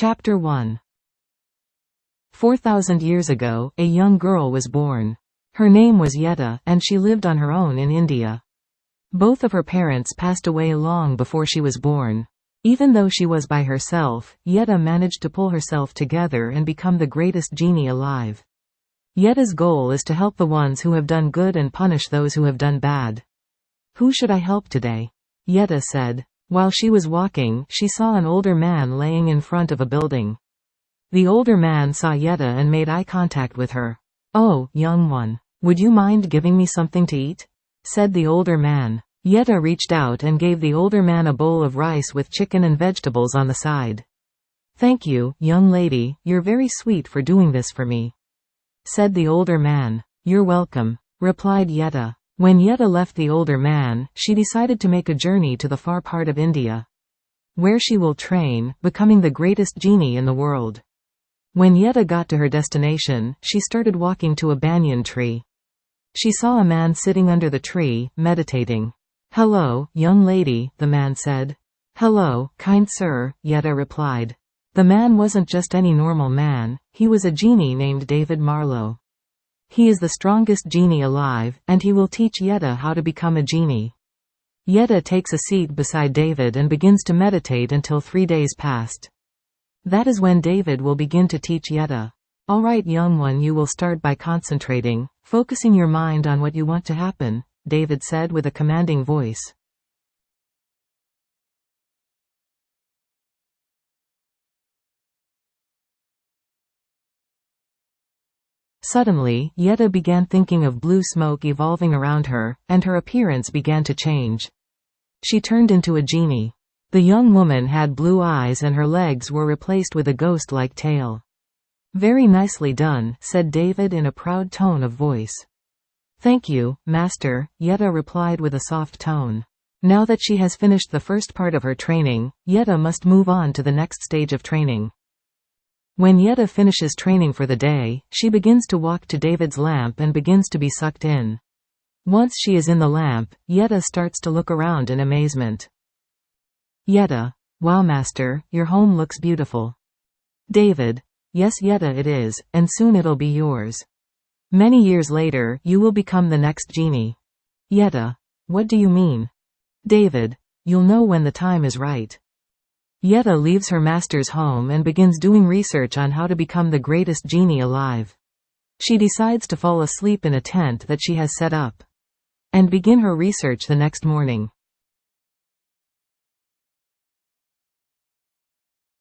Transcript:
Chapter 1. 4,000 years ago, a young girl was born. Her name was Jeta, and she lived on her own in India. Both of her parents passed away long before she was born. Even though she was by herself, Jeta managed to pull herself together and become the greatest genie alive. Jeta's goal is to help the ones who have done good and punish those who have done bad. "Who should I help today?" Jeta said. While she was walking, she saw an older man laying in front of a building. The older man saw Jeta and made eye contact with her. "Oh, young one. Would you mind giving me something to eat?" said the older man. Jeta reached out and gave the older man a bowl of rice with chicken and vegetables on the side. "Thank you, young lady, you're very sweet for doing this for me," said the older man. "You're welcome," replied Jeta. When Jeta left the older man, she decided to make a journey to the far part of India, where she will train, becoming the greatest genie in the world. When Jeta got to her destination, she started walking to a banyan tree. She saw a man sitting under the tree, meditating. "Hello, young lady," the man said. "Hello, kind sir," Jeta replied. The man wasn't just any normal man, he was a genie named David Marlowe. He is the strongest genie alive, and he will teach Jeta how to become a genie. Jeta takes a seat beside David and begins to meditate until 3 days passed. That is when David will begin to teach Jeta. "Alright young one, you will start by concentrating, focusing your mind on what you want to happen," David said with a commanding voice. Suddenly, Jeta began thinking of blue smoke evolving around her, and her appearance began to change. She turned into a genie. The young woman had blue eyes and her legs were replaced with a ghost-like tail. "Very nicely done," said David in a proud tone of voice. "Thank you, master," Jeta replied with a soft tone. Now that she has finished the first part of her training, Jeta must move on to the next stage of training. When Jeta finishes training for the day, she begins to walk to David's lamp and begins to be sucked in. Once she is in the lamp, Jeta starts to look around in amazement. Jeta: "Wow master, your home looks beautiful." David: "Yes Jeta, it is, and soon it'll be yours. Many years later, you will become the next genie." Jeta: "What do you mean?" David: "You'll know when the time is right." Jeta leaves her master's home and begins doing research on how to become the greatest genie alive. She decides to fall asleep in a tent that she has set up, and begin her research the next morning.